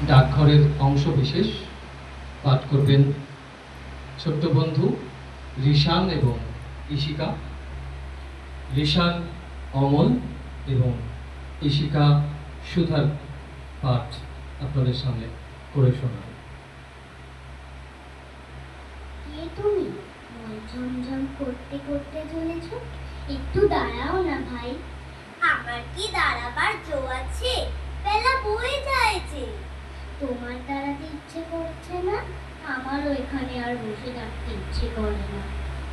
ডাকঘরের অংশ বিশেষ পাঠ করবেন ছোট্ট বন্ধু রিশান এবং ইশিকা। রিশান অমল এবং ইশিকা সুধার পাঠ আপনাদের সামনে করে শোনান। তুমি ঝমঝম করতে করতে চলেছ, একটু দাঁড়াও না ভাই। আমার কি দাঁড়াবার জো আছে? বেলা বয়ে যায় যে। তোমার দাঁড়াতে ইচ্ছে করছে না, আমারও এখানে আর বসে থাকতে ইচ্ছে করে না।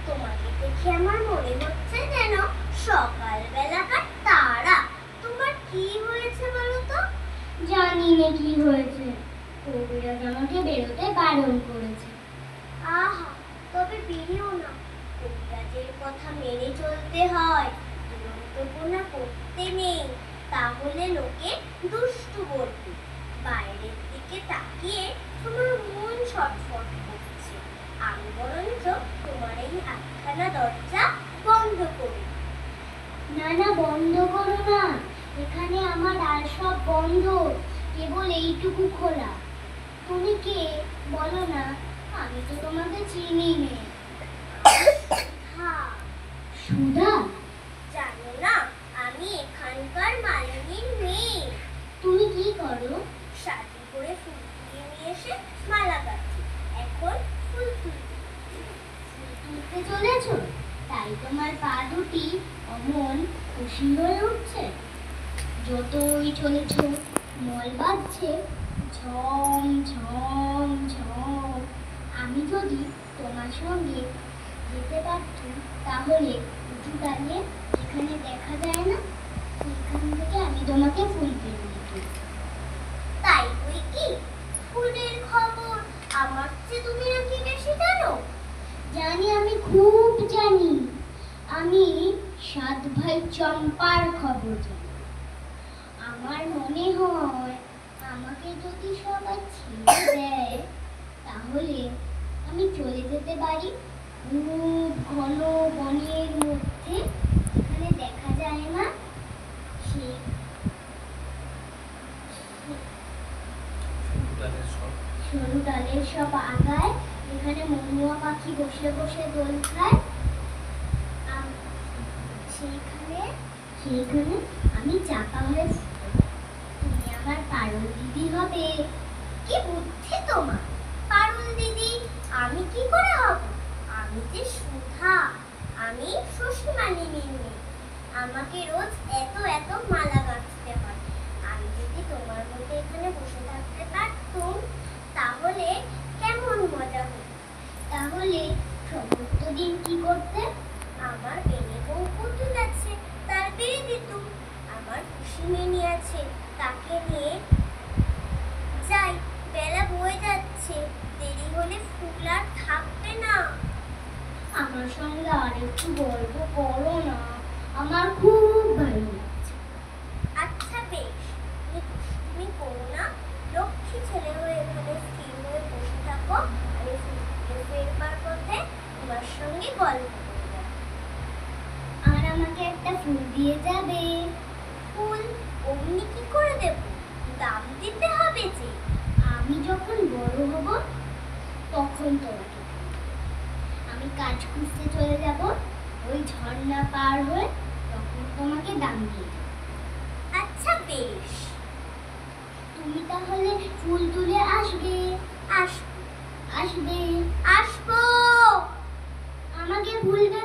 তোমাকে দেখে আমার মনে হচ্ছে যেন সকালবেলাকার তারা। তোমার কি হয়েছে বলো তো? জানি না কি হয়েছে, কবিরাজ আমাকে বেরোতে বারণ করেছে। আহা, তবে বেরিও না। কবিরাজের কথা মেনে চলতে হয়, দুরন্তপনা করতে নেই, তাহলে লোকে দুষ্টু বলবে। বাইরের দিকে তাকিয়ে তোমার মন ছটফট করছে। আমি বরঞ্চ তোমার এই আটখানা দরজা বন্ধ করি। না না, বন্ধ করো না, এখানে আমার আর সব বন্ধ, কেবল এইটুকু খোলা। তুমি কে বলো না, আমি তো তোমাকে চিনি নে। হ্যাঁ, সুধা? জানো না, আমি এখানকার মালিনীর মেয়ে। তুমি কি করো? সাথে করে ফুল তুলে নিয়ে এসে মালা গাঁথি। এখন ফুল তুলতে চলেছ, তাই তোমার পা দুটি অমন খুশি হয়ে উঠছে। যতই চলেছ মল বাজছে ঝম ঝম ঝম। আমি যদি তোমার সঙ্গে যেতে পারতাম, তাহলে উঁচু ডালে যেখানে দেখা যায় না, সেখান থেকে আমি তোমাকে ফুল পেরে দিতাম। তাই তুই কি ফুলের খবর আমার চেয়ে তুমি নাকি বেশি জানো? জানি, আমি খুব জানি। আমি 7 ভাই চম্পার খবর জানি। আমার মনে হয় আমাকে যদি সবাই ছেড়ে দেয়, তাহলে আমি চলে যেতে পারি খুব ঘন বনের মধ্যে, যেখানে দেখা যায় না, সেই সরু ডালের সব আগায়, যেখানে মহুয়া পাখি বসে বসে দোল খায়, সেইখানে সেইখানে আমি চাপা হয়ে ফুটবো। তুমি আমার পারুল দিদি হবে। কি বুদ্ধি তোমার! পারুল দিদি আমি কি করে হব? আমি যে সুধা, আমি শশী মালিনীর মেয়ে। আমাকে রোজ এত এত মালা গাঁথতে হয়। আমি যদি তোমার মতো এখানে বসে থাকতে পারতুম, তাহলে কেমন মজা হতো। তাহলে সমস্ত দিন কি করতে? আমার বেনে বউ পুতুল আছে, তার বেড়ে দিতুম। আমার খুশি মেনি আছে, তাকে নিয়ে যাই। বেলা বয়ে যাচ্ছে, দেরি হলে ফুল আর থাকবে না। আমার সঙ্গে আর একটু গল্প করো না, আমার খুব ভালো লাগছে। আচ্ছা বেশ, তুমি করো না। লক্ষ্মী ছেলে হয়ে এখানে স্থির হয়ে বসে থাকো। আমি ফুল ফেরবার পথে তোমার সঙ্গে গল্প করব। আর আমাকে একটা ফুল দিয়ে যাবে? ফুল অমনি কি করে দেব? দাম দিতে হবে যে। আমি যখন বড় হব, তখন তোমাকে দেব। আমি কাজ খুঁজতে চলে যাব, ওই ঝর্ণা পার হয়ে, তখন তোমাকে দাম দিয়ে দেব। আচ্ছা বেশ। তুমি তাহলে ফুল তুলে আসবে? আসবো। আসবে? আসবো। আমাকে ভুলবে